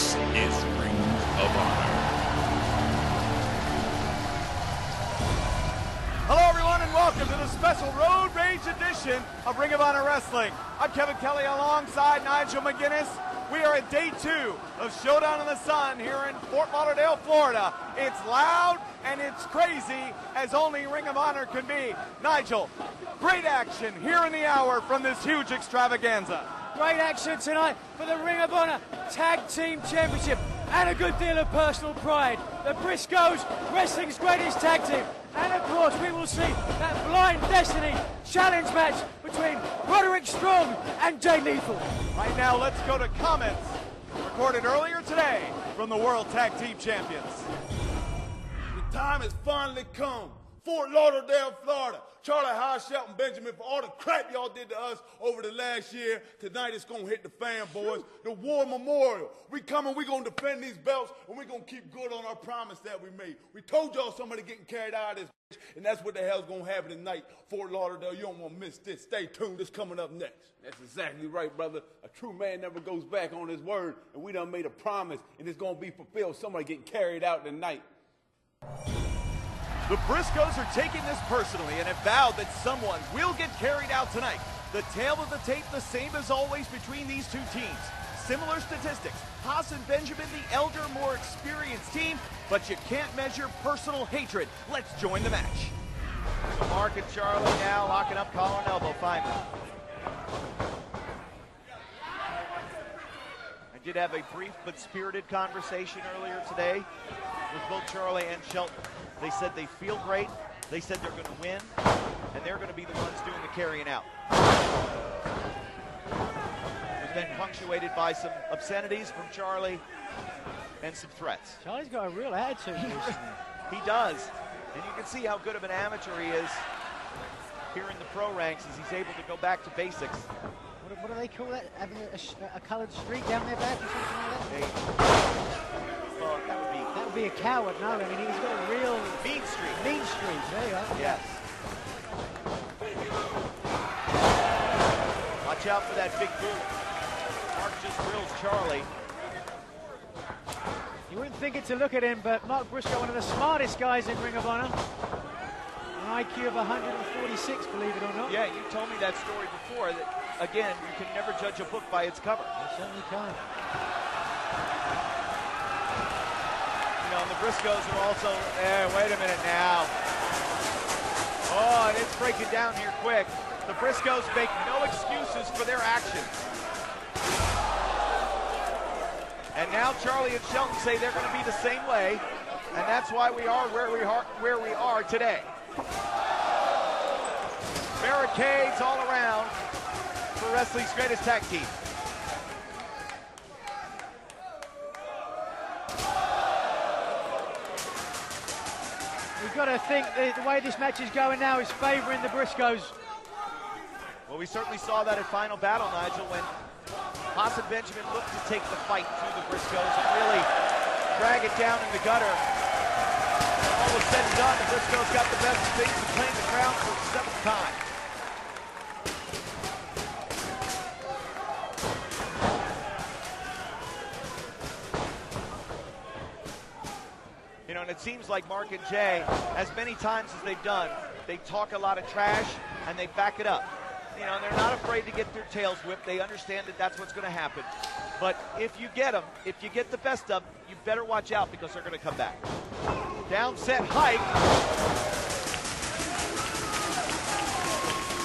This is Ring of Honor. Hello everyone and welcome to the special Road Rage edition of Ring of Honor Wrestling. I'm Kevin Kelly alongside Nigel McGuinness. We are at day 2 of Showdown in the Sun here in Fort Lauderdale, Florida. It's loud and it's crazy as only Ring of Honor can be. Nigel, great action here in the hour from this huge extravaganza. Great action tonight for the Ring of Honor Tag Team Championship and a good deal of personal pride. The Briscoes, wrestling's greatest tag team. And of course we will see that Blind Destiny challenge match between Roderick Strong and Jay Lethal. Right now let's go to comments recorded earlier today from the World Tag Team Champions. The time has finally come. Fort Lauderdale, Florida. Charlie Haas Shelton Benjamin, for all the crap y'all did to us over the last year, tonight it's gonna hit the fan, boys. The War Memorial. We coming, we gonna defend these belts, and we gonna keep good on our promise that we made. We told y'all somebody getting carried out of this bitch, and that's what the hell's gonna happen tonight. Fort Lauderdale, you don't wanna miss this. Stay tuned, it's coming up next. That's exactly right, brother. A true man never goes back on his word, and we done made a promise, and it's gonna be fulfilled. Somebody getting carried out tonight. The Briscoes are taking this personally and have vowed that someone will get carried out tonight. The tale of the tape the same as always between these two teams. Similar statistics. Haas and Benjamin, the elder, more experienced team, but you can't measure personal hatred. Let's join the match. So Mark and Charlie now locking up collar and elbow finally. I did have a brief but spirited conversation earlier today with both Charlie and Shelton. They said they feel great, they said they're going to win, and they're going to be the ones doing the carrying out. It was then punctuated by some obscenities from Charlie and some threats. Charlie's got a real attitude recently. He does, and you can see how good of an amateur he is here in the pro ranks as he's able to go back to basics. What do they call that? Having a coloured streak down their back or something like that? Well, that would be a coward, no. I mean, he's got a real mean streak. Mean streak, there you go. Yes. Watch out for that big boot. Mark just drills Charlie. You wouldn't think it to look at him, but Mark Briscoe, one of the smartest guys in Ring of Honor. An IQ of 146, believe it or not. Yeah, you told me that story before. That again, you can never judge a book by its cover. You certainly can't. And the Briscoes are also there. Wait a minute now. Oh, and it's breaking down here quick. The Briscoes make no excuses for their actions. And now Charlie and Shelton say they're going to be the same way, and that's why we are where we are today. Barricades all around for wrestling's greatest tag team. You've got to think the way this match is going now is favouring the Briscoes. Well, we certainly saw that at Final Battle, Nigel, when Haas and Benjamin looked to take the fight to the Briscoes and really drag it down in the gutter. When all was said and done, the Briscoes got the best of things and claimed the crown for the 7th time. You know, and it seems like Mark and Jay, as many times as they've done, they talk a lot of trash and they back it up. You know, they're not afraid to get their tails whipped. They understand that that's what's going to happen. But if you get them, if you get the best of them, you better watch out because they're going to come back. Down set hike.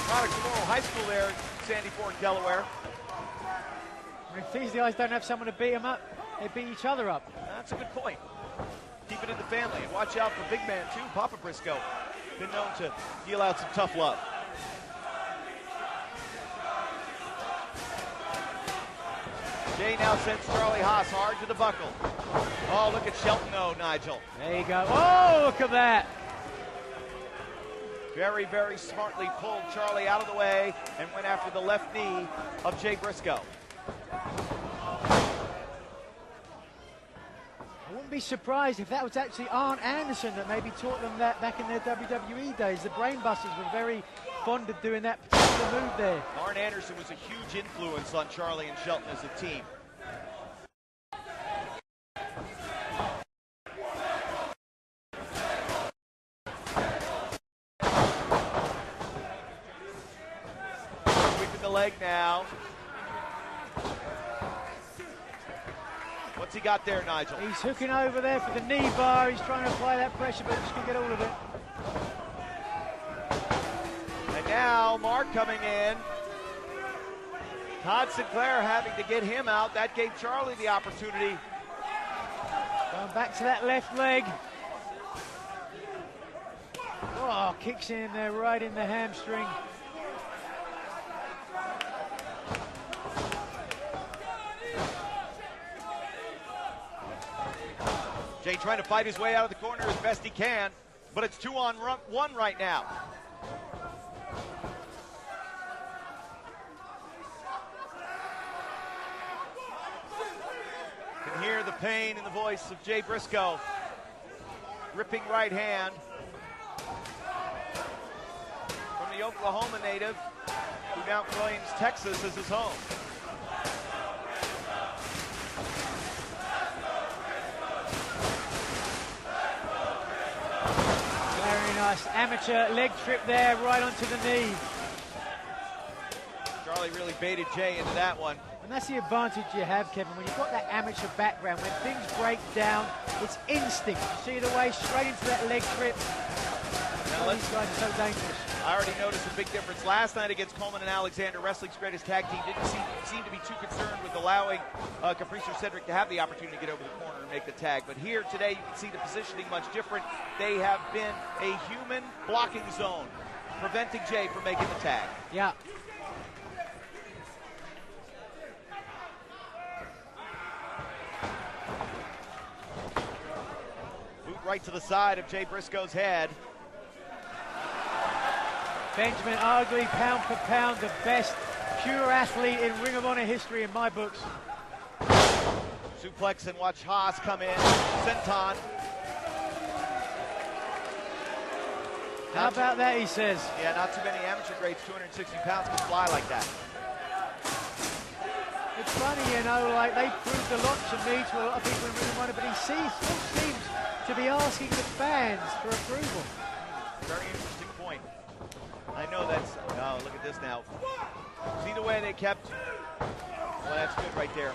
Product Memorial High School there in Sandy Ford, Delaware. If these guys don't have someone to beat them up, they beat each other up. That's a good point. Keep it in the family. And watch out for big man, too, Papa Briscoe. Been known to deal out some tough love. Jay now sends Charlie Haas hard to the buckle. Oh, look at Shelton, though, Nigel. There you go. Oh, look at that. Very, very smartly pulled Charlie out of the way and went after the left knee of Jay Briscoe. I wouldn't be surprised if that was actually Arn Anderson that maybe taught them that back in their WWE days. The Brainbusters were very fond of doing that particular move there. Arn Anderson was a huge influence on Charlie and Shelton as a team. leg now. What's he got there, Nigel? He's hooking over there for the knee bar. He's trying to apply that pressure, but just can't get all of it. And now Mark coming in. Todd Sinclair having to get him out. That gave Charlie the opportunity. Going back to that left leg. Oh, kicks in there right in the hamstring. Jay trying to fight his way out of the corner as best he can, but it's 2-on-1 right now. You can hear the pain in the voice of Jay Briscoe. Ripping right hand from the Oklahoma native who now claims Texas as his home. Very nice amateur leg trip there, right onto the knee. Charlie really baited Jay into that one. And that's the advantage you have, Kevin, when you've got that amateur background. When things break down, it's instinct. You see the way straight into that leg trip. Now these guys are so dangerous. I already noticed a big difference last night against Coleman and Alexander. Wrestling's greatest tag team didn't seem to be too concerned with allowing Caprice or Cedric to have the opportunity to get over the corner and make the tag. But here today, you can see the positioning much different. They have been a human blocking zone, preventing Jay from making the tag. Yeah. Boot right to the side of Jay Briscoe's head. Benjamin, arguably pound for pound, the best pure athlete in Ring of Honor history in my books. Suplex and watch Haas come in. Senton. How about that, he says? Yeah, not too many amateur grades, 260 pounds, can fly like that. It's funny, you know, like they proved a lot to me, to a lot of people in Ring of Honor, but he still seems to be asking the fans for approval. Very interesting point. I know that's, oh, look at this now. See the way they kept, well, that's good right there.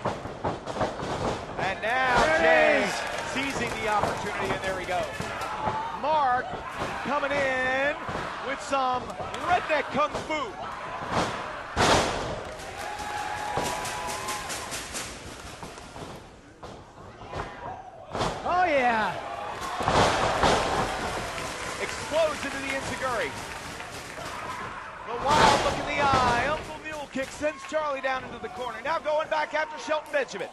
And now Jay seizing the opportunity, and there we go. Mark coming in with some redneck kung fu. Oh, yeah. Explodes into the enziguri. The wild look in the eye. Uncle Mule kick sends Charlie down into the corner. Now going back after Shelton Benjamin.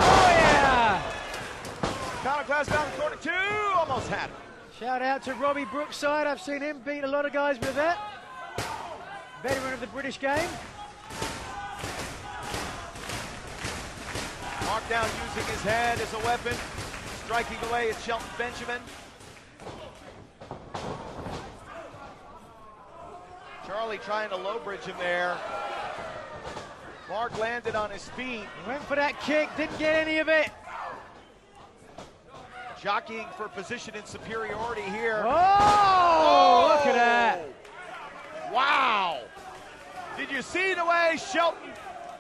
Oh, yeah. Iconoclast down the corner, 2. Almost had it. Shout out to Robbie Brookside. I've seen him beat a lot of guys with that. Veteran of the British game. Mark down using his head as a weapon. Striking away at Shelton Benjamin. Charlie trying to low bridge him there. Mark landed on his feet. He went for that kick, didn't get any of it. Jockeying for position and superiority here. Oh, look at that. Wow. Did you see the way Shelton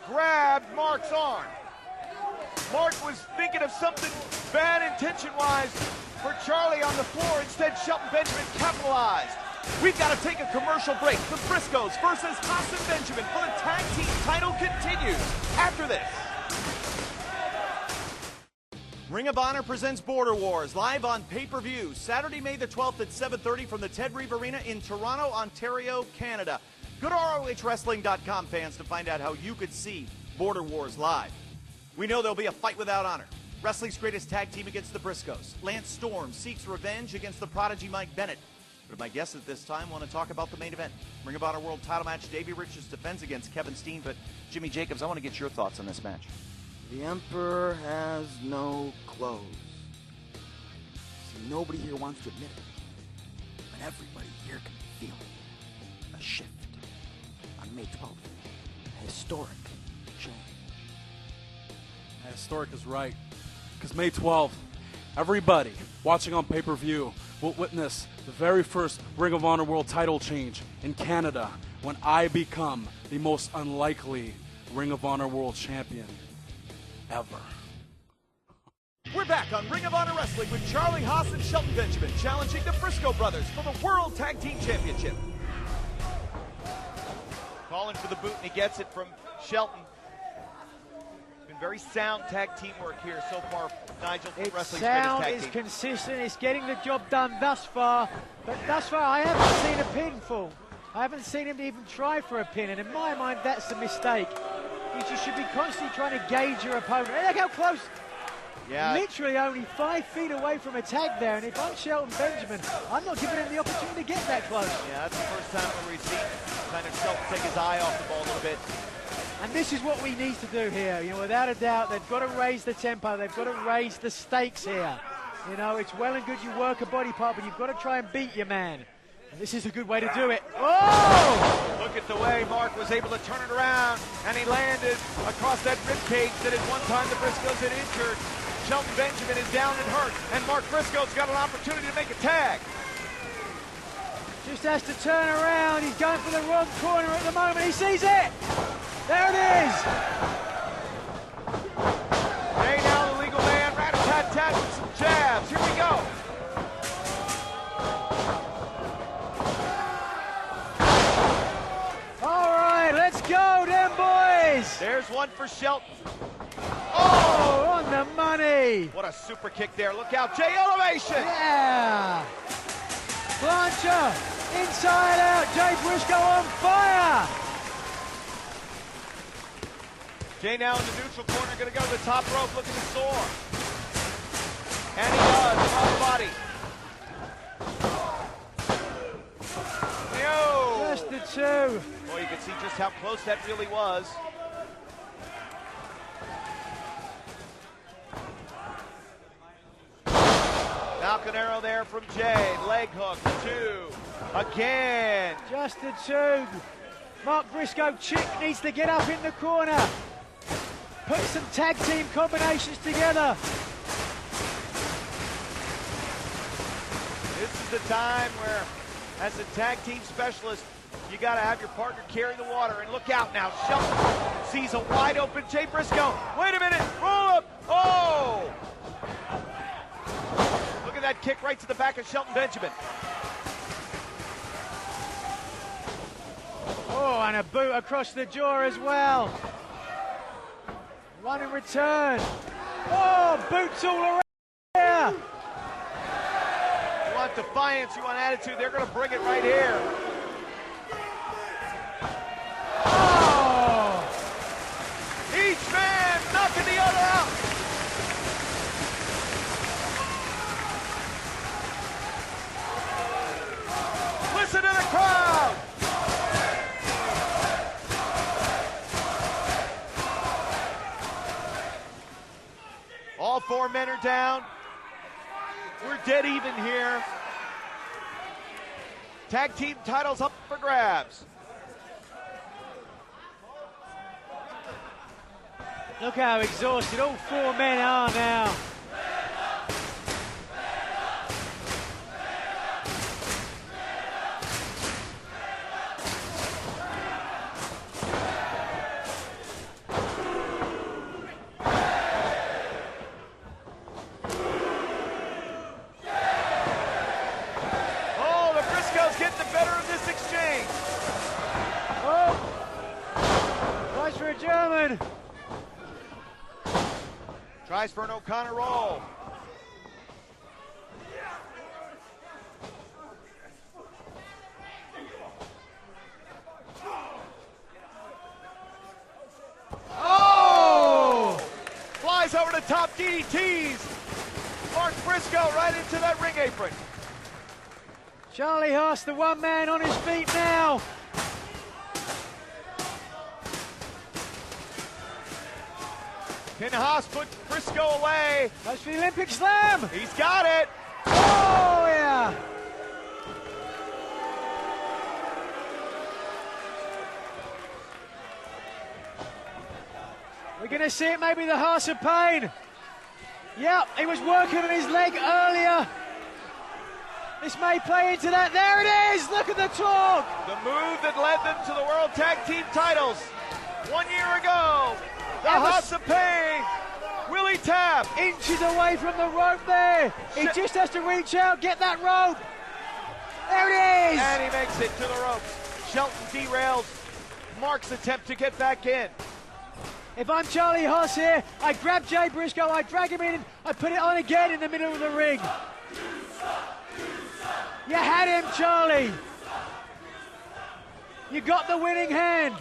grabbed Mark's arm? Mark was thinking of something bad intention-wise for Charlie on the floor. Instead, Shelton Benjamin capitalized. We've got to take a commercial break. The Briscoes versus Haas and Benjamin for the tag team title continues after this. Ring of Honor presents Border Wars live on pay-per-view Saturday, May the 12th at 7:30 from the Ted Reeve Arena in Toronto, Ontario, Canada. Go to ROHWrestling.com, fans, to find out how you could see Border Wars live. We know there'll be a fight without honor. Wrestling's greatest tag team against the Briscoes. Lance Storm seeks revenge against the prodigy Mike Bennett. But my guests at this time want to talk about the main event. Ring of Honor World title match. Davey Richards defends against Kevin Steen. But Jimmy Jacobs, I want to get your thoughts on this match. The Emperor has no clothes. See, nobody here wants to admit it. But everybody here can feel it. A shift. On May 12th. A historic change. Historic is right. Because May 12th, everybody watching on pay-per-view will witness the very first Ring of Honor World title change in Canada when I become the most unlikely Ring of Honor World Champion ever. We're back on Ring of Honor Wrestling with Charlie Haas and Shelton Benjamin challenging the Briscoe Brothers for the World Tag Team Championship. Calling for the boot, and he gets it from Shelton. Been very sound tag team work here so far, Nigel, from Wrestling's sound, greatest tag it's team. consistent, it's getting the job done thus far, but thus far I haven't seen a pinfall. I haven't seen him even try for a pin, and in my mind that's a mistake. You just should be constantly trying to gauge your opponent. Hey, look how close. Yeah. Literally only 5 feet away from a tag there, and if I'm Shelton Benjamin, I'm not giving him the opportunity to get that close. Yeah, that's the first time where we've seen kind of Shelton take his eye off the ball a little bit. And this is what we need to do here. You know, without a doubt, they've got to raise the tempo. They've got to raise the stakes here. You know, it's well and good you work a body part, but you've got to try and beat your man. And this is a good way to do it. Oh! Look at the way Mark was able to turn it around, and he landed across that rib cage that at one time the Briscoes had injured. Shelton Benjamin is down and hurt, and Mark Briscoe's got an opportunity to make a tag. Just has to turn around. He's going for the wrong corner at the moment. He sees it. There it is. Hey, now the legal man, rat-a-tat-tat with some jabs. Here we go. All right, let's go, them boys. There's one for Shelton. Oh, on the money. What a super kick there. Look out, Jay elevation. Yeah. Plancha, inside out. Jay Briscoe on fire. Jay now in the neutral corner, going to go to the top rope looking to soar. And he does, off body. Yo! Just the two. Boy, you can see just how close that really was. Falcon arrow there from Jay. Leg hook, 2. Again. Just the two. Mark Briscoe Chick needs to get up in the corner. Put some tag team combinations together. This is the time where, as a tag team specialist, you got to have your partner carry the water. And look out now. Shelton sees a wide open Jay Briscoe. Wait a minute. Roll up. Oh! Look at that kick right to the back of Shelton Benjamin. Oh, and a boot across the jaw as well. One in return. Oh, boots all around here. You want defiance, you want attitude, they're going to bring it right here. Oh! Each man knocking the other out. Listen to the crowd. All 4 men are down. We're dead even here. Tag team titles up for grabs. Look how exhausted all 4 men are now. German. Tries for an O'Connor roll. Oh! Flies over the top, DDTs. Mark Briscoe right into that ring apron. Charlie Haas, the one man on his feet now. Can Haas put Briscoe away? That's the Olympic slam. He's got it. Oh, yeah. We're going to see it, maybe the Haas of pain. Yep, he was working on his leg earlier This may play into that. There it is. Look at the talk. The move that led them to the World Tag Team titles 1 year ago. The House of Pain. Willie Tapp. Inches away from the rope there. He just has to reach out, get that rope. There it is. And he makes it to the ropes. Shelton derails Mark's attempt to get back in. If I'm Charlie Haas here, I grab Jay Briscoe, I drag him in, I put it on again in the middle of the ring. You had him, Charlie. You got the winning hand.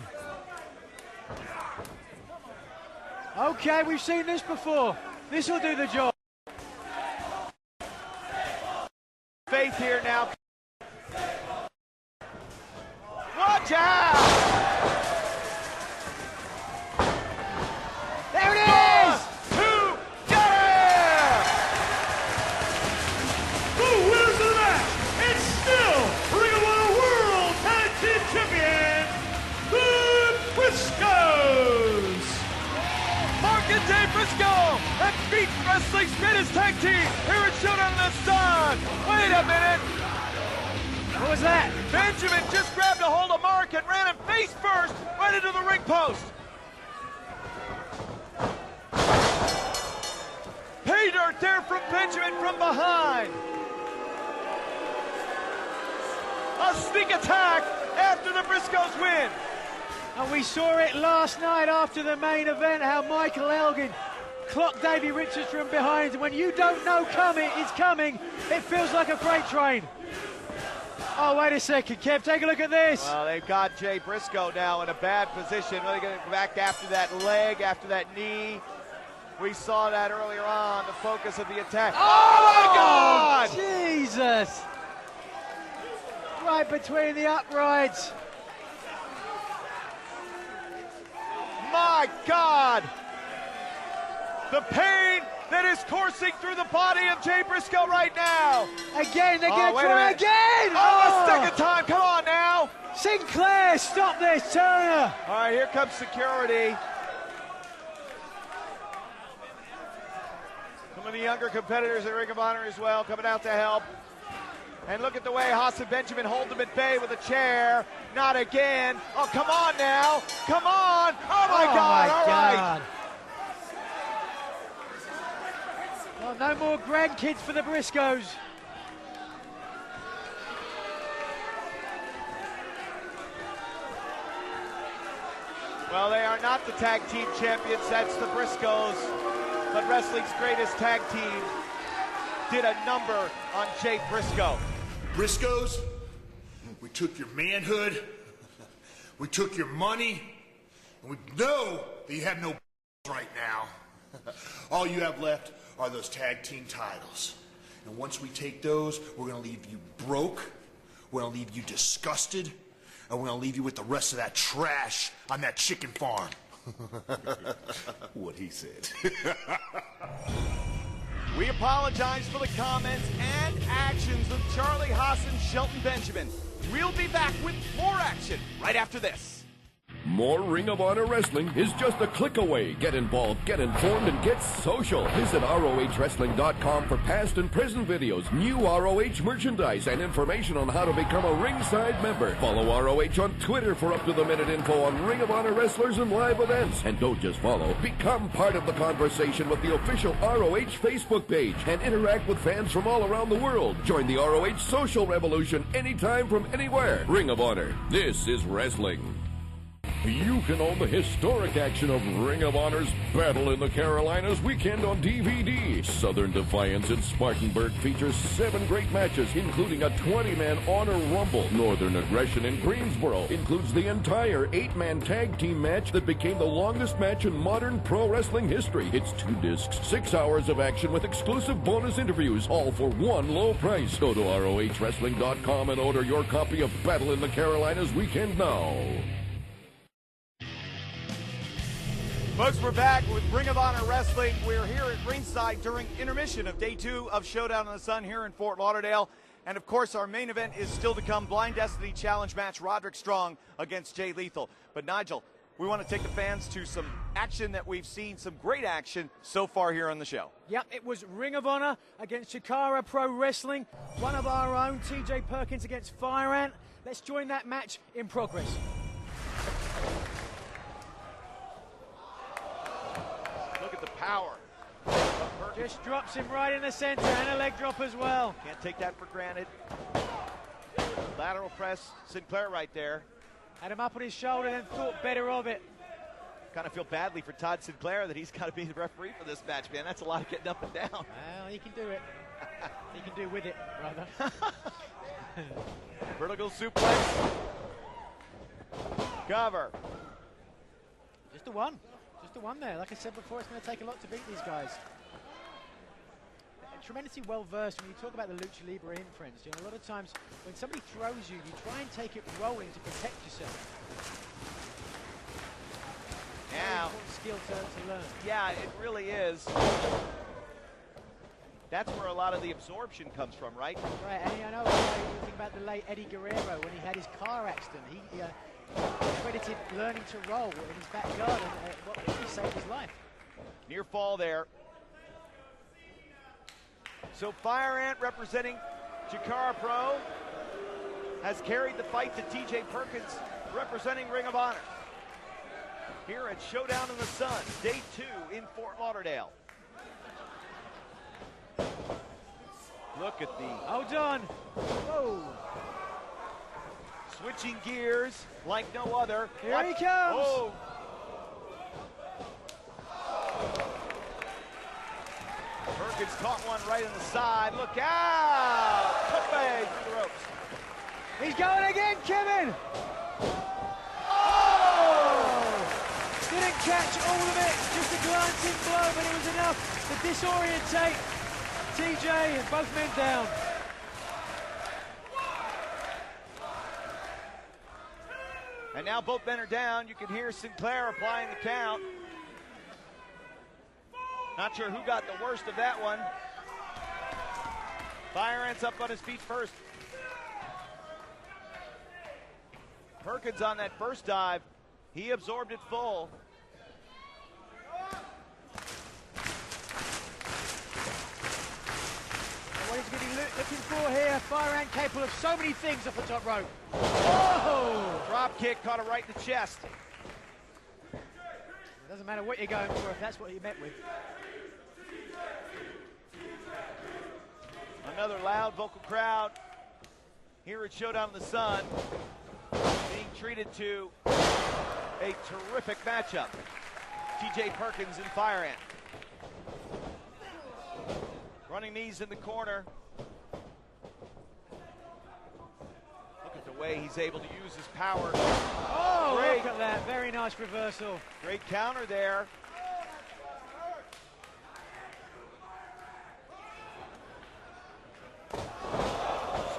Okay, we've seen this before. This will do the job. Faith here now. Watch out! There it is! 1, 2, yeah! The winners of the match, it's still Ring of Honor World Tag Team Champion, the Briscoes! Mark and Jay Briscoe have beat wrestling's greatest tag team here at Showdown in the Sun. Wait a minute. What was that? Benjamin just grabbed a hold of Mark and ran him face first right into the ring post. Pay dirt there from Benjamin from behind. A sneak attack after the Briscoes win. And we saw it last night after the main event, how Michael Elgin clocked Davey Richards from behind. And when you don't know it's coming, it feels like a freight train. Oh, wait a second, Kev, take a look at this. Well, they've got Jay Briscoe now in a bad position. They're going to go back after that leg, after that knee. We saw that earlier on, the focus of the attack. Oh my God! Jesus! Right between the uprights. My God! The pain that is coursing through the body of Jay Briscoe right now. Again, they're going to wait a try minute. again! Oh, a second time, come on now! Sinclair, stop this, Turner! All right, here comes security. Some of the younger competitors at Ring of Honor as well coming out to help. And look at the way Haas and Benjamin hold them at bay with a chair. Not again. Oh, come on now. Come on. Oh, my God. All right. Well, no more grandkids for the Briscoes. Well, they are not the tag team champions. That's the Briscoes. But wrestling's greatest tag team did a number on Jay Briscoe. Briscoes, we took your manhood, we took your money, and we know that you have no right now. All you have left are those tag team titles. And once we take those, we're going to leave you broke, we're going to leave you disgusted, and we're going to leave you with the rest of that trash on that chicken farm. What he said. We apologize for the comments and actions of Charlie Haas and Shelton Benjamin. We'll be back with more action right after this. More Ring of Honor Wrestling is just a click away. Get involved, get informed, and get social. Visit ROHWrestling.com for past and present videos, new ROH merchandise, and information on how to become a ringside member. Follow ROH on Twitter for up-to-the-minute info on Ring of Honor wrestlers and live events. And don't just follow, become part of the conversation with the official ROH Facebook page and interact with fans from all around the world. Join the ROH social revolution anytime from anywhere. Ring of Honor. This is wrestling. You can own the historic action of Ring of Honor's Battle in the Carolinas weekend on DVD. Southern Defiance in Spartanburg features 7 great matches, including a 20-man Honor Rumble. Northern Aggression in Greensboro includes the entire 8-man tag team match that became the longest match in modern pro wrestling history. It's 2 discs, 6 hours of action with exclusive bonus interviews, all for one low price. Go to ROHWrestling.com and order your copy of Battle in the Carolinas weekend now. Folks, we're back with Ring of Honor Wrestling. We're here at ringside during intermission of Day 2 of Showdown in the Sun here in Fort Lauderdale. And, of course, our main event is still to come. Blind Destiny Challenge match, Roderick Strong against Jay Lethal. But, Nigel, we want to take the fans to some action that we've seen, some great action so far here on the show. Yep, it was Ring of Honor against Chikara Pro Wrestling. One of our own, TJ Perkins against Fire Ant. Let's join that match in progress. Look at the power. Just drops him right in the center, and a leg drop as well. Can't take that for granted. Lateral press, Sinclair right there. Had him up on his shoulder and thought better of it. Kind of feel badly for Todd Sinclair that he's got to be the referee for this match, man. That's a lot of getting up and down. Well, he can do it. He can do with it, rather. Vertical suplex. Cover. Just the one. Just the one there. Like I said before, it's going to take a lot to beat these guys. Tremendously well versed when you talk about the lucha libre inference. You know, a lot of times when somebody throws you, you try and take it rolling to protect yourself. Now, skill to learn. Yeah, it really is. That's where a lot of the absorption comes from, right? Right, and I know you think about the late Eddie Guerrero when he had his car accident. He credited learning to roll in his back garden, what really saved his life. Near fall there. So Fire Ant, representing Chikara Pro, has carried the fight to TJ Perkins, representing Ring of Honor. Here at Showdown in the Sun, day 2 in Fort Lauderdale. Look at the... Hold on. Whoa. Switching gears like no other. Here he comes. Oh. Perkins caught one right in the side. Look out! Cutbag through the ropes. He's going again, Kevin. Oh! Didn't catch all of it. Just a glancing blow, but it was enough to disorientate TJ and both men down. And now both men are down. You can hear Sinclair applying the count. Not sure who got the worst of that one. Fire Ant's up on his feet first. Perkins on that first dive. He absorbed it full. And what he's going to be looking for here, Fire Ant capable of so many things off the top rope. Oh! Drop kick, caught it right in the chest. It doesn't matter what you're going for if that's what you met with. Another loud vocal crowd here at Showdown in the Sun, being treated to a terrific matchup. TJ Perkins and Fire Ant. Running knees in the corner. Look at the way he's able to use his power. Oh, great. Look at that. Very nice reversal. Great counter there.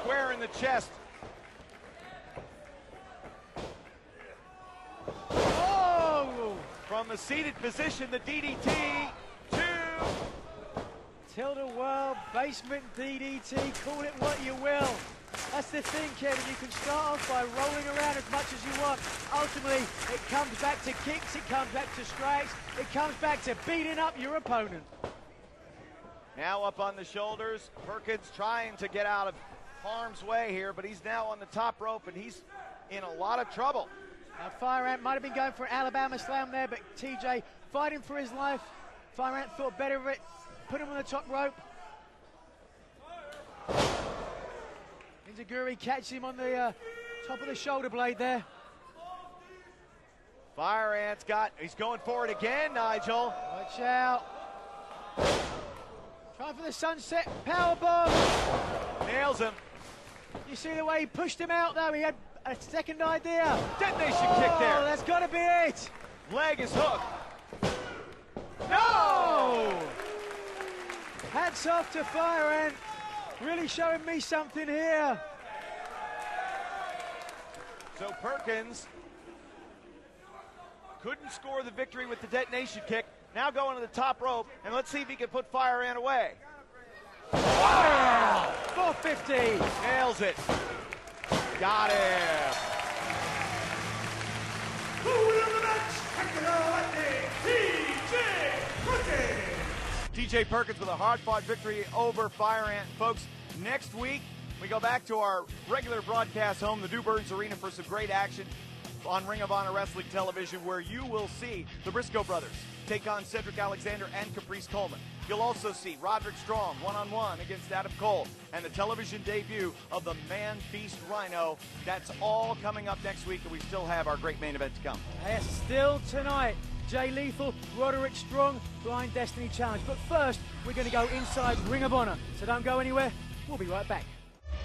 Square in the chest. Oh! From the seated position, the DDT. 2. Tilt-a-whirl, basement DDT, call it what you will. That's the thing, Kevin. You can start off by rolling around as much as you want. Ultimately, it comes back to kicks, it comes back to strikes, it comes back to beating up your opponent. Now up on the shoulders. Perkins trying to get out of harm's way here, but he's now on the top rope, and he's in a lot of trouble. Now, Fire Ant might have been going for an Alabama slam there, but TJ fighting for his life. Fire Ant thought better of it, put him on the top rope. Inzaguri catches him on the top of the shoulder blade there. Fire Ant's he's going for it again, Nigel. Watch out. Trying for the sunset powerbomb. Nails him. You see the way he pushed him out, though? He had a second idea. Detonation kick there. Oh, that's got to be it. Leg is hooked. No! Hats off to Fire Ant. Really showing me something here. So Perkins couldn't score the victory with the detonation kick. Now going to the top rope, and let's see if he can put Fire Ant away. Wow! 450. Nails it. Got him. The winner of the match TJ Perkins with a hard-fought victory over Fire Ant. Folks, next week we go back to our regular broadcast home, the Dewburns Arena, for some great action on Ring of Honor Wrestling Television, where you will see the Briscoe Brothers take on Cedric Alexander and Caprice Coleman. You'll also see Roderick Strong one-on-one against Adam Cole, and the television debut of the Man Feast Rhino. That's all coming up next week, and we still have our great main event to come. Yes, still tonight. Jay Lethal, Roderick Strong, Blind Destiny Challenge. But first, we're going to go inside Ring of Honor. So don't go anywhere. We'll be right back.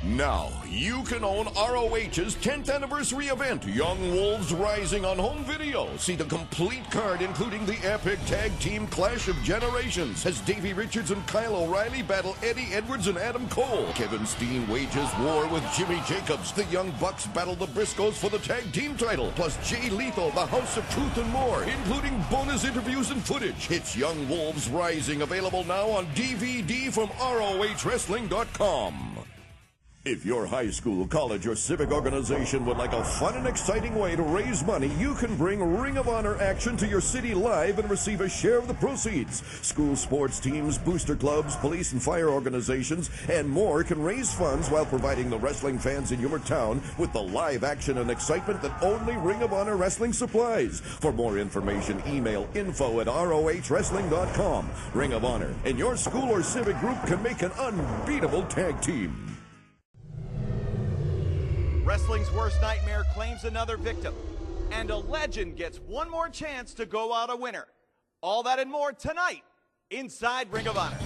Now, you can own ROH's 10th anniversary event, Young Wolves Rising, on home video. See the complete card, including the epic tag team Clash of Generations, as Davey Richards and Kyle O'Reilly battle Eddie Edwards and Adam Cole. Kevin Steen wages war with Jimmy Jacobs. The Young Bucks battle the Briscoes for the tag team title, plus Jay Lethal, the House of Truth, and more, including bonus interviews and footage. It's Young Wolves Rising, available now on DVD from ROHWrestling.com. If your high school, college, or civic organization would like a fun and exciting way to raise money, you can bring Ring of Honor action to your city live and receive a share of the proceeds. School sports teams, booster clubs, police and fire organizations, and more can raise funds while providing the wrestling fans in your town with the live action and excitement that only Ring of Honor Wrestling supplies. For more information, email info@ROHWrestling.com. Ring of Honor and your school or civic group can make an unbeatable tag team. Wrestling's worst nightmare claims another victim, and a legend gets one more chance to go out a winner. All that and more tonight inside Ring of Honor.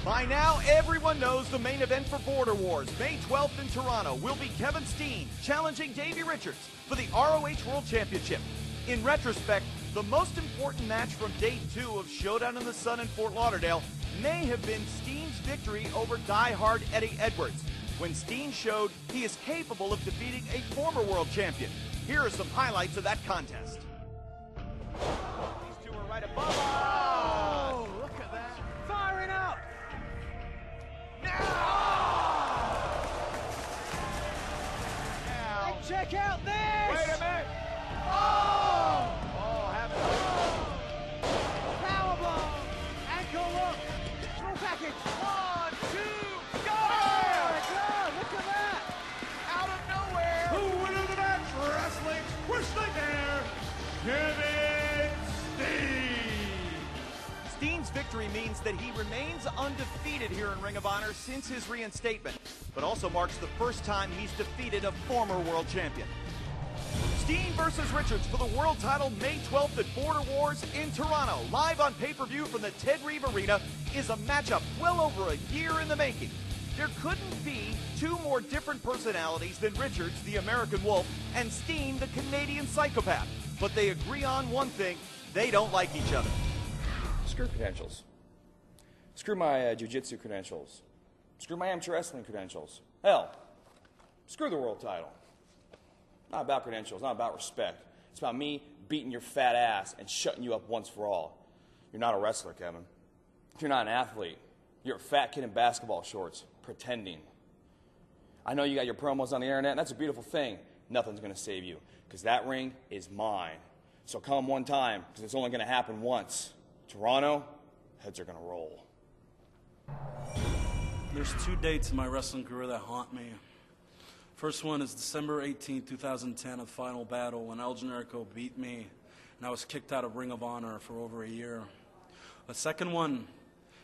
By now, everyone knows the main event for Border Wars, May 12th in Toronto, will be Kevin Steen challenging Davey Richards for the ROH World Championship. In retrospect, the most important match from Day 2 of Showdown in the Sun in Fort Lauderdale may have been Steen's victory over die-hard Eddie Edwards, when Steen showed he is capable of defeating a former world champion. Here are some highlights of that contest. These two are right above us. Oh, look at that. Firing up. Now. And check out this. Wait a minute. Oh! Oh, having Powerbomb. Ankle look. Full package. 1, 2, go! Look at that. Out of nowhere. The winner of the match, wrestling's worst nightmare, Kevin Steen. Steen's victory means that he remains undefeated here in Ring of Honor since his reinstatement, but also marks the first time he's defeated a former world champion. Steen versus Richards for the world title May 12th at Border Wars in Toronto, live on pay-per-view from the Ted Reeve Arena, is a matchup well over a year in the making. There couldn't be two more different personalities than Richards, the American Wolf, and Steen, the Canadian psychopath. But they agree on one thing: they don't like each other. Screw credentials. Screw my jiu-jitsu credentials. Screw my amateur wrestling credentials. Hell, screw the world title. Not about credentials, not about respect. It's about me beating your fat ass and shutting you up once for all. You're not a wrestler, Kevin. You're not an athlete. You're a fat kid in basketball shorts, pretending. I know you got your promos on the internet, and that's a beautiful thing. Nothing's going to save you, because that ring is mine. So come one time, because it's only going to happen once. Toronto, heads are going to roll. There's 2 dates in my wrestling career that haunt me. First one is December 18, 2010, a final battle when El Generico beat me, and I was kicked out of Ring of Honor for over a year. The second one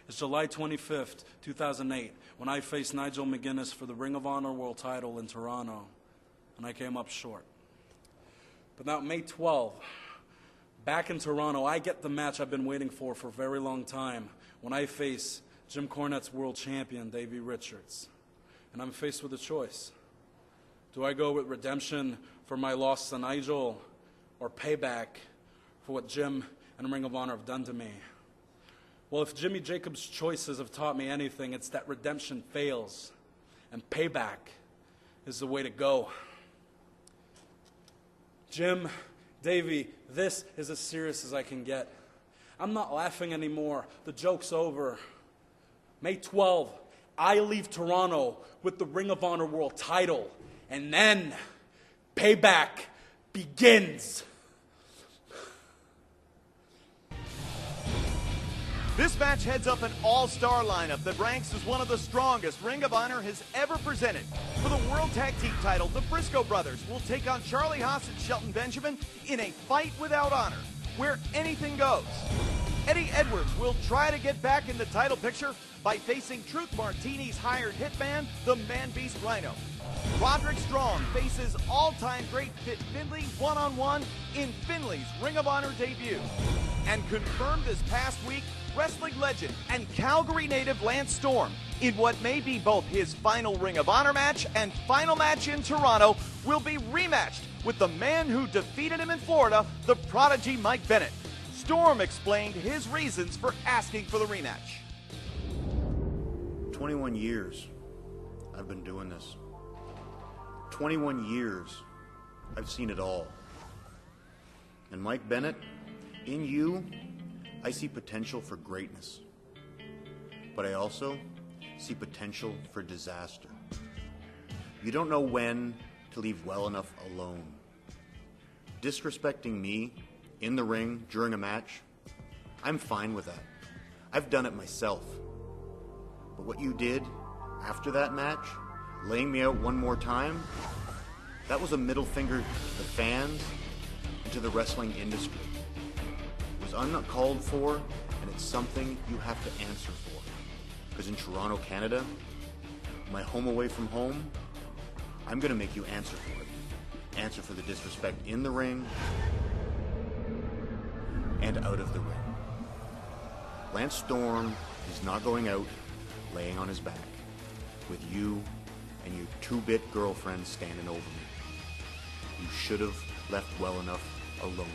is July 25th, 2008, when I faced Nigel McGuinness for the Ring of Honor World title in Toronto, and I came up short. But now, May 12th, back in Toronto, I get the match I've been waiting for a very long time, when I face Jim Cornette's world champion, Davey Richards. And I'm faced with a choice. Do I go with redemption for my loss to Nigel, or payback for what Jim and Ring of Honor have done to me? Well, if Jimmy Jacobs' choices have taught me anything, it's that redemption fails, and payback is the way to go. Jim, Davey, this is as serious as I can get. I'm not laughing anymore. The joke's over. May 12th, I leave Toronto with the Ring of Honor World title. And then, payback begins. This match heads up an all-star lineup that ranks as one of the strongest Ring of Honor has ever presented. For the World Tag Team title, the Briscoe Brothers will take on Charlie Haas and Shelton Benjamin in a fight without honor, where anything goes. Eddie Edwards will try to get back in the title picture by facing Truth Martini's hired hitman, the Man-Beast Rhino. Roderick Strong faces all-time great Fit Finlay one-on-one in Finlay's Ring of Honor debut. And confirmed this past week, wrestling legend and Calgary native Lance Storm, in what may be both his final Ring of Honor match and final match in Toronto, will be rematched with the man who defeated him in Florida, the prodigy Mike Bennett. Storm explained his reasons for asking for the rematch. 21 years I've been doing this. 21 years I've seen it all. And Mike Bennett, in you, I see potential for greatness. But I also see potential for disaster. You don't know when to leave well enough alone. Disrespecting me in the ring during a match, I'm fine with that. I've done it myself. But what you did after that match, laying me out one more time, that was a middle finger to the fans and to the wrestling industry. It was uncalled for, and it's something you have to answer for. Because in Toronto, Canada, my home away from home, I'm gonna make you answer for it. Answer for the disrespect in the ring and out of the ring. Lance Storm is not going out laying on his back with you and your two-bit girlfriend standing over me. You should have left well enough alone.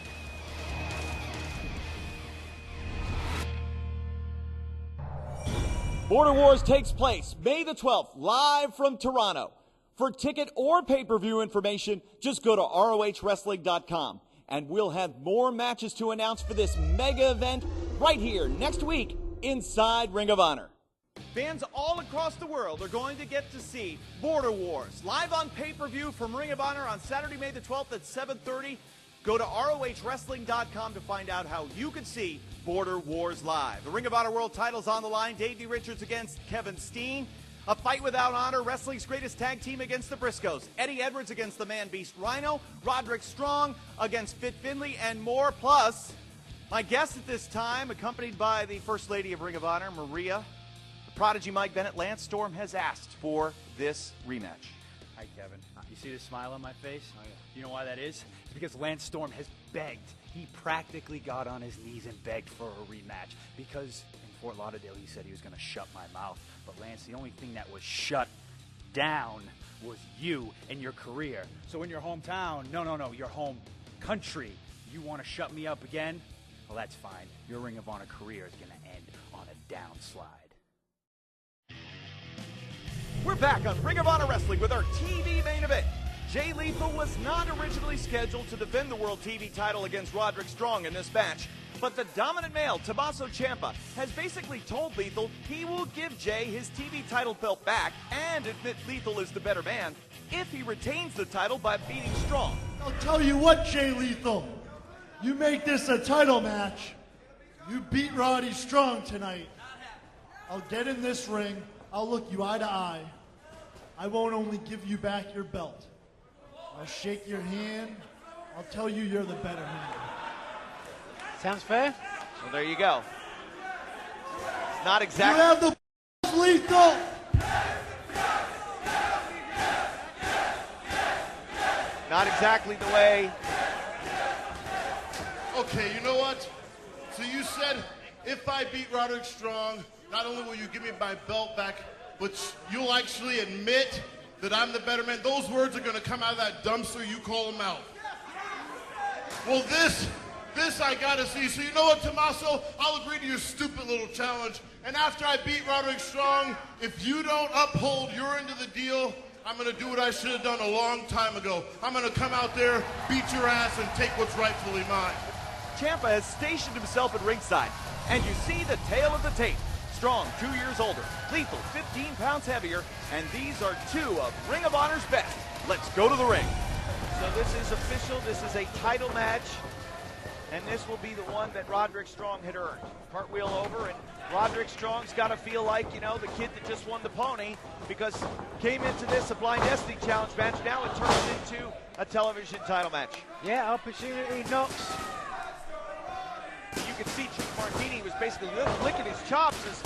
Border Wars takes place May the 12th, live from Toronto. For ticket or pay-per-view information, just go to ROHWrestling.com. And we'll have more matches to announce for this mega event right here next week inside Ring of Honor. Fans all across the world are going to get to see Border Wars live on pay-per-view from Ring of Honor on Saturday, May the 12th at 7:30. Go to ROHWrestling.com to find out how you can see Border Wars live. The Ring of Honor World title's on the line. Davey Richards against Kevin Steen. A fight without honor, wrestling's greatest tag team against the Briscoes. Eddie Edwards against the Man-Beast Rhino. Roderick Strong against Fit Finlay, and more. Plus, my guest at this time, accompanied by the First Lady of Ring of Honor, Maria, the prodigy Mike Bennett, Lance Storm has asked for this rematch. Hi, Kevin. You see the smile on my face? Oh, yeah. You know why that is? It's because Lance Storm has begged. He practically got on his knees and begged for a rematch because in Fort Lauderdale he said he was going to shut my mouth. But Lance, the only thing that was shut down was you and your career. So in your hometown, no, your home country, you want to shut me up again? Well, that's fine. Your Ring of Honor career is going to end on a downslide. We're back on Ring of Honor Wrestling with our TV main event. Jay Lethal was not originally scheduled to defend the World TV title against Roderick Strong in this match, but the dominant male, Tommaso Ciampa, has basically told Lethal he will give Jay his TV title belt back and admit Lethal is the better man if he retains the title by beating Strong. I'll tell you what, Jay Lethal, you make this a title match, you beat Roddy Strong tonight. I'll get in this ring, I'll look you eye to eye. I won't only give you back your belt. I'll shake your hand. I'll tell you you're the better man. Sounds fair. Well, there you go. It's not exactly. You have the Lethal. Not exactly the way. Okay, you know what? So you said if I beat Roderick Strong, not only will you give me my belt back, but you'll actually admit that I'm the better man. Those words are going to come out of that dumpster you call them out. Well, this I got to see. So you know what, Tommaso? I'll agree to your stupid little challenge. And after I beat Roderick Strong, if you don't uphold your end of the deal, I'm going to do what I should have done a long time ago. I'm going to come out there, beat your ass, and take what's rightfully mine. Ciampa has stationed himself at ringside, and you see the tail of the tape. Strong, 2 years older. Lethal, 15 pounds heavier. And these are two of Ring of Honor's best. Let's go to the ring. So this is official. This is a title match and this will be the one that Roderick Strong had earned. Cartwheel over, and Roderick Strong's got to feel like, you know, the kid that just won the pony, because came into this a Blind Destiny Challenge match. Now it turns into a television title match. Yeah, opportunity knocks. You can see Truth Martini was basically licking his chops as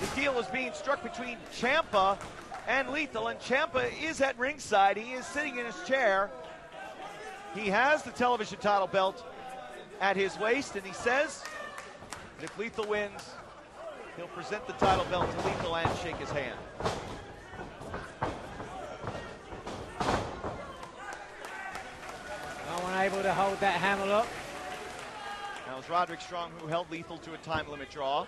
the deal was being struck between Ciampa and Lethal, and Ciampa is at ringside. He is sitting in his chair. He has the television title belt at his waist, and he says that if Lethal wins, he'll present the title belt to Lethal and shake his hand. No one able to hold that hammerlock. That was Roderick Strong who held Lethal to a time limit draw,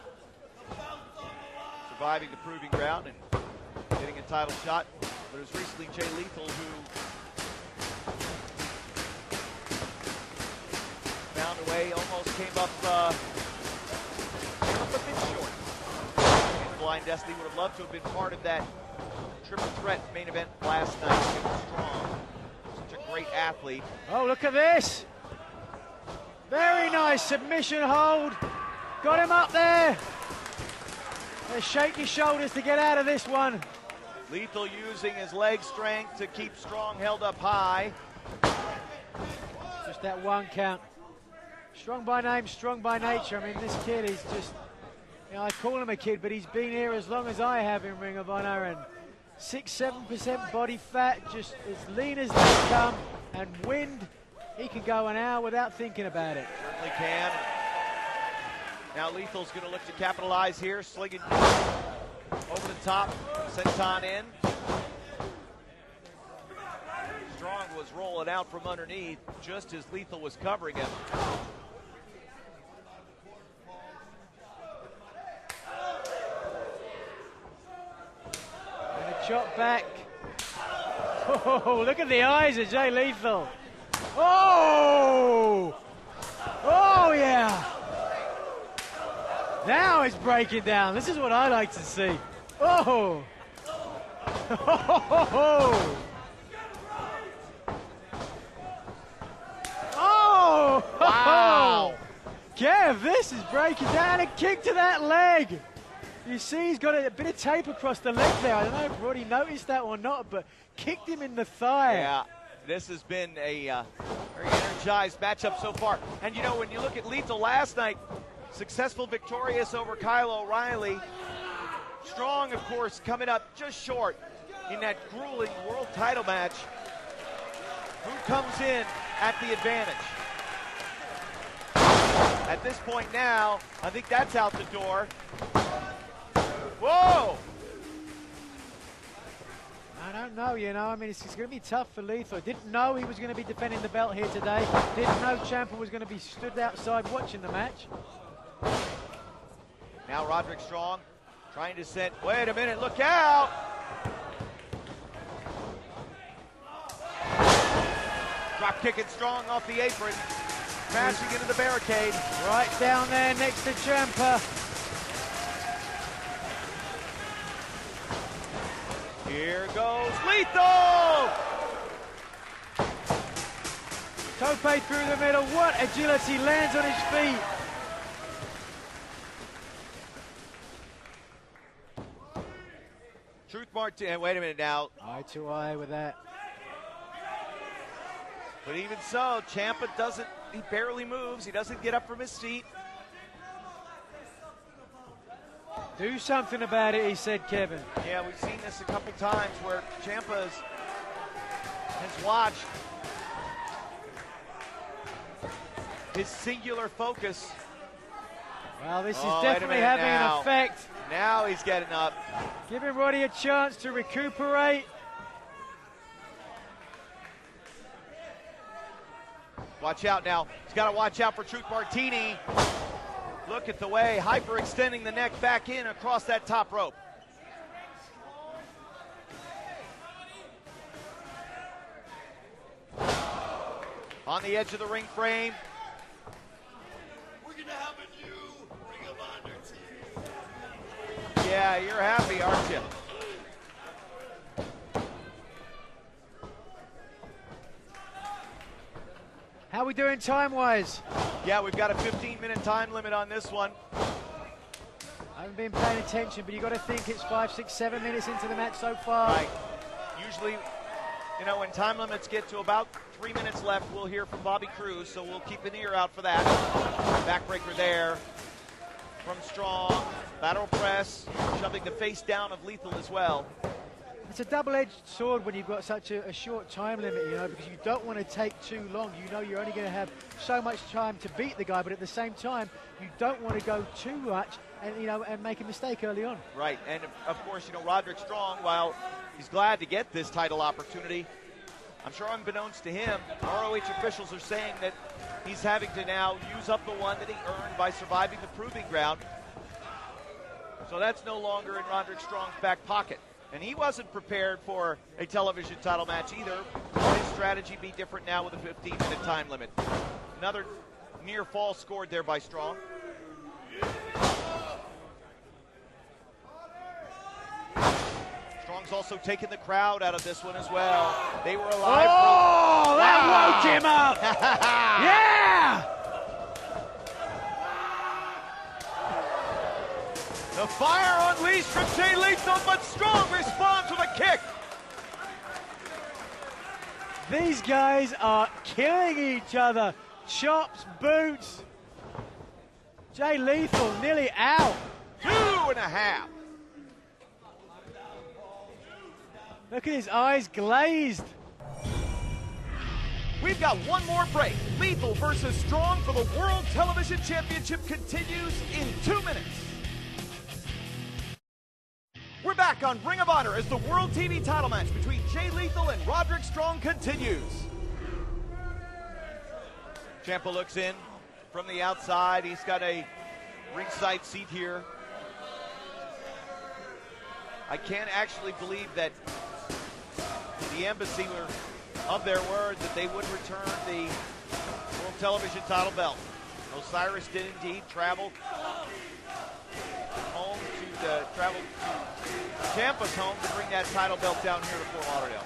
surviving the proving ground and getting a title shot. But it was recently Jay Lethal who found a way, almost came up a bit short. And Blind Destiny would have loved to have been part of that triple threat main event last night. Strong, such a great athlete. Oh, look at this. Very nice submission hold. Got him up there. Let's shake his shoulders to get out of this one. Lethal using his leg strength to keep Strong held up high. Just that one count. Strong by name, strong by nature. I mean, this kid is just, you know, I call him a kid, but he's been here as long as I have in Ring of Honor, and 6-7% body fat, just as lean as they come, and wind, he can go an hour without thinking about it. Certainly can. Now Lethal's going to look to capitalize here, slinging over the top, senton in. Strong was rolling out from underneath just as Lethal was covering him. And a chop back. Oh, look at the eyes of Jay Lethal. Oh! Oh, yeah! Now it's breaking down. This is what I like to see. Oh! Oh! Oh! Wow! Kev, this is breaking down. A kick to that leg. You see he's got a bit of tape across the leg there. I don't know if Roddy noticed that or not, but kicked him in the thigh. Yeah, this has been a very energized matchup so far. And you know, when you look at Lethal last night, successful, victorious over Kyle O'Reilly. Strong, of course, coming up just short in that grueling world title match. Who comes in at the advantage? At this point now, I think that's out the door. Whoa! I don't know, you know. I mean, it's going to be tough for Lethal. Didn't know he was going to be defending the belt here today. Didn't know Ciampa was going to be stood outside watching the match. Now Roderick Strong trying to send, wait a minute, look out! Drop kicking Strong off the apron, smashing into the barricade. Right down there next to Ciampa. Here goes Lethal! Tope through the middle, what agility, lands on his feet. Truth Martini, wait a minute now. Eye to eye with that. But even so, Ciampa doesn't, he barely moves. He doesn't get up from his seat. Do something about it, he said, Kevin. Yeah, we've seen this a couple times where Ciampa has watched his singular focus. Well, this is definitely having an effect. Now he's getting up. Giving Roddy a chance to recuperate. Watch out now. He's got to watch out for Truth Martini. Look at the way, hyperextending the neck back in across that top rope. On the edge of the ring frame. We're gonna have a new Ring of Honor team. Yeah, you're happy, aren't you? How are we doing time-wise? Yeah, we've got a 15-minute time limit on this one. I haven't been paying attention, but you've got to think it's 5, 6, 7 minutes into the match so far. Right. Usually, you know, when time limits get to about 3 minutes left, we'll hear from Bobby Cruz, so we'll keep an ear out for that. Backbreaker there from Strong. Lateral press, shoving the face down of Lethal as well. It's a double-edged sword when you've got such a short time limit, you know, because you don't want to take too long. You know you're only going to have so much time to beat the guy, but at the same time, you don't want to go too much and, you know, and make a mistake early on. Right, and of course, you know, Roderick Strong, while he's glad to get this title opportunity, I'm sure unbeknownst to him, ROH officials are saying that he's having to now use up the one that he earned by surviving the proving ground. So that's no longer in Roderick Strong's back pocket. And he wasn't prepared for a television title match either. Will his strategy be different now with a 15-minute time limit? Another near fall scored there by Strong. Strong's also taken the crowd out of this one as well. They were alive. Oh, that woke him up! Yeah! The fire unleashed from Jay Lethal, but Strong responds with a kick. These guys are killing each other. Chops, boots. Jay Lethal nearly out. 2.5. Look at his eyes glazed. We've got one more break. Lethal versus Strong for the World Television Championship continues in 2 minutes. We're back on Ring of Honor as the World TV title match between Jay Lethal and Roderick Strong continues. Ciampa looks in from the outside. He's got a ringside seat here. I can't actually believe that the embassy were of their word that they would return the World Television title belt. Osiris did indeed travel home to Ciampa's home to bring that title belt down here to Fort Lauderdale.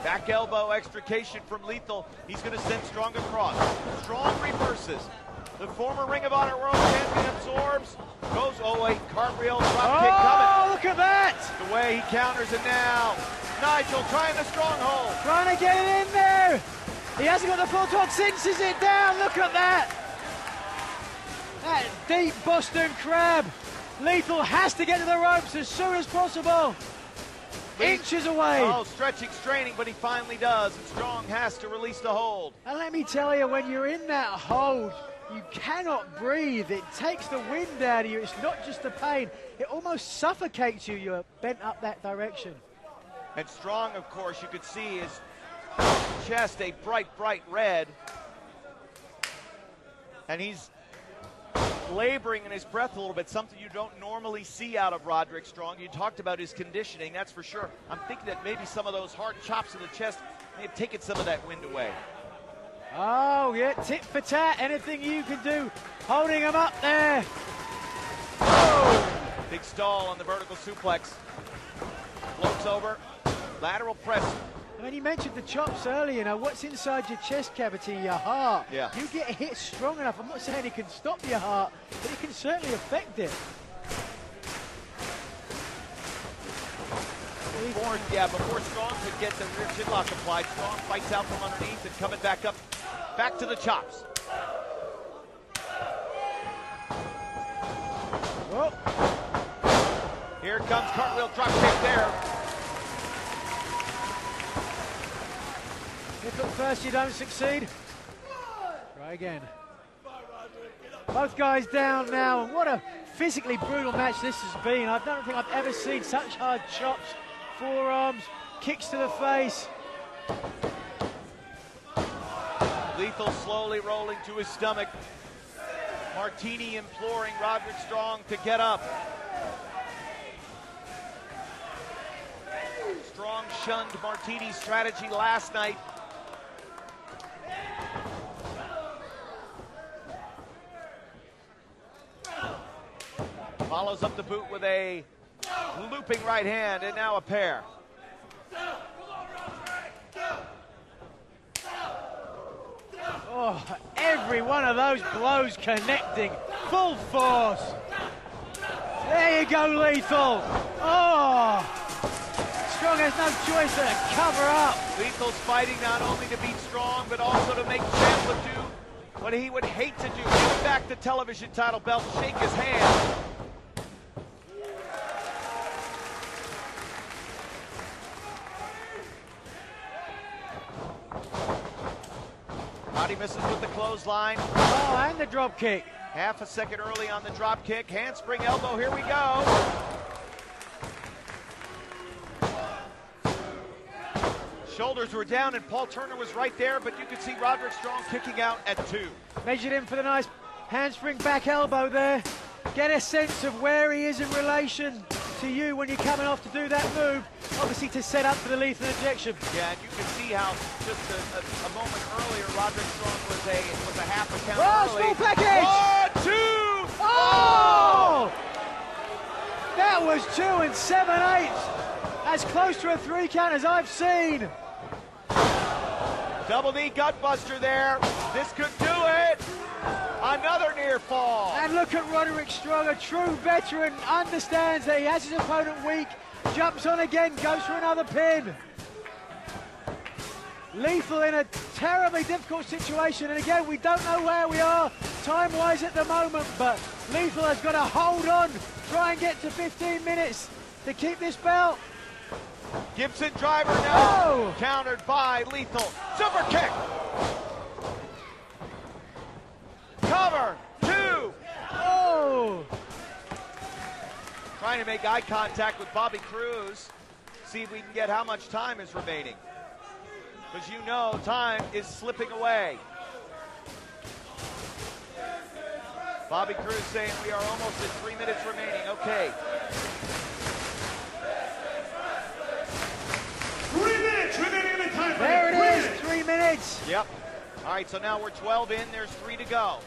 Back elbow extrication from Lethal. He's going to send Strong across. Strong reverses. The former Ring of Honor World Champion absorbs. Goes, oh wait, cartwheel, drop kick coming. Oh, look at that! The way he counters it now. Nigel trying the stronghold. Trying to get it in there. He hasn't got the full torque, cinches it down. Look at that. That deep Boston crab. Lethal has to get to the ropes as soon as possible. Inches away. Oh, stretching, straining, but he finally does. And Strong has to release the hold. And let me tell you, when you're in that hold, you cannot breathe. It takes the wind out of you. It's not just the pain. It almost suffocates you. You're bent up that direction. And Strong, of course, you could see his chest a bright, bright red. And he's laboring in his breath a little bit, something you don't normally see out of Roderick Strong. You talked about his conditioning, that's for sure. I'm thinking that maybe some of those hard chops in the chest may have taken some of that wind away. Oh, yeah, tit for tat, anything you can do. Holding him up there. Oh. Big stall on the vertical suplex. Floats over, lateral press. I mean, you mentioned the chops earlier. You know, what's inside your chest cavity, your heart? Yeah. You get hit strong enough. I'm not saying it can stop your heart, but it can certainly affect it. Before Strong could get the rear chinlock applied, Strong fights out from underneath and coming back up, back to the chops. Whoa. Here comes cartwheel drop kick there. If at first you don't succeed, try again. Both guys down now, and what a physically brutal match this has been. I don't think I've ever seen such hard chops, forearms, kicks to the face. Lethal slowly rolling to his stomach. Martini imploring Roderick Strong to get up. Strong shunned Martini's strategy last night. Follows up the boot with a looping right hand, and now a pair. Oh, every one of those blows connecting, full force. There you go, Lethal. Oh, Strong has no choice but to cover up. Lethal's fighting not only to beat Strong, but also to make Ciampa do what he would hate to do. Give back the television title belt, shake his hand. Roddy misses with the clothesline. Oh, and the drop kick. Half a second early on the drop kick. Handspring elbow, here we go. Shoulders were down and Paul Turner was right there, but you could see Roderick Strong kicking out at 2. Measured in for the nice handspring back elbow there. Get a sense of where he is in relation to you when you're coming off to do that move. Obviously to set up for the lethal injection. Yeah, and you can see how just a moment earlier, Roderick Strong was a half a count early. Small package! 1, 2! Oh! That was 2 7/8. As close to a 3 count as I've seen. Double knee gutbuster there. This could do it. Another near fall. And look at Roderick Strong, a true veteran, understands that he has his opponent weak, jumps on again, goes for another pin. Lethal in a terribly difficult situation, and again, we don't know where we are time-wise at the moment, but Lethal has got to hold on, try and get to 15 minutes to keep this belt. Gibson driver now, countered by Lethal. Super kick. Cover, 2. Oh! Trying to make eye contact with Bobby Cruz. See if we can get how much time is remaining. Because you know time is slipping away. Bobby Cruz saying we are almost at 3 minutes remaining. Okay. 3 minutes remaining in the time. There it is, 3 minutes. Yep. All right, so now we're 12 in, there's 3 to go.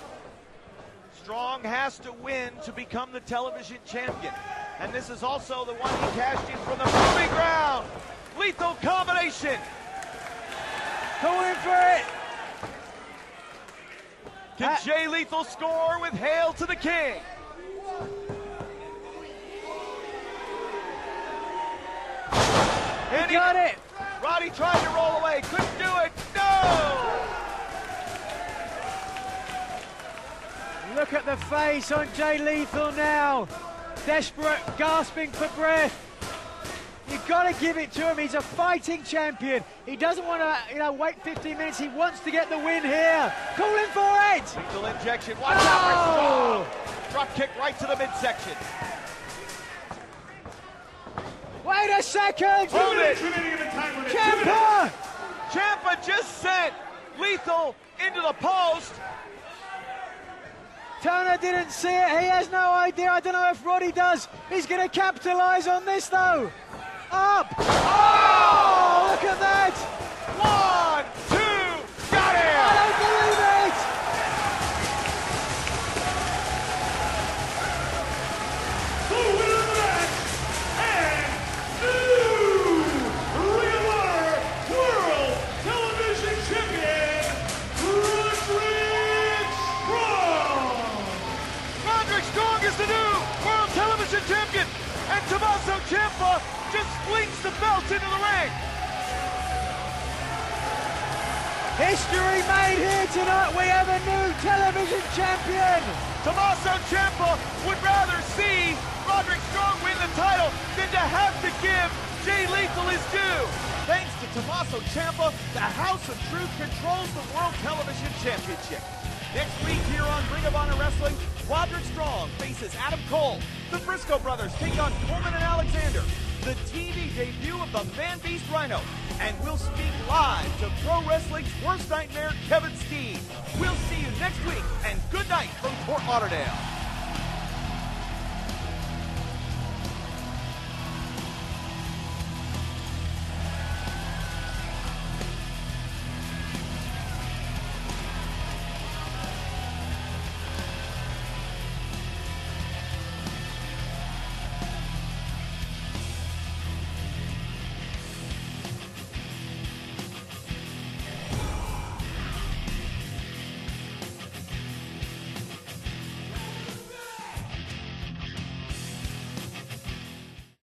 Strong has to win to become the television champion. And this is also the one he cashed in from the moving ground. Lethal combination. Going for it. Can Jay Lethal score with Hail to the King? He got it. Roddy tried to roll away, couldn't do it. No! Look at the face on Jay Lethal now. Desperate, gasping for breath. You've got to give it to him. He's a fighting champion. He doesn't want to, wait 15 minutes. He wants to get the win here. Calling for it. Lethal injection. Watch out for drop kick right to the midsection. Wait a second. Hold it. Ciampa. Ciampa just sent Lethal into the post. Turner didn't see it. He has no idea. I don't know if Roddy does. He's going to capitalize on this, though. Up. Oh, look at that. 1, 2, got him. I don't believe it. The winner of the match and new Ring of Honor World Television Champion, Roderick Strong. Roderick Strong is the new World Television Champion, and Tommaso Ciampa just flings the belt into the ring. History made here tonight. We have a new television champion. Tommaso Ciampa would rather see Roderick Strong win the title than to have to give Jay Lethal his due. Thanks to Tommaso Ciampa, the House of Truth controls the World Television Championship. Next week here on Ring of Honor Wrestling, Roderick Strong faces Adam Cole. The Briscoe Brothers take on Coleman and Alexander. The TV debut of the Man Beast Rhino. And we'll speak live to pro wrestling's worst nightmare, Kevin Steen. We'll see you next week, and good night from Fort Lauderdale.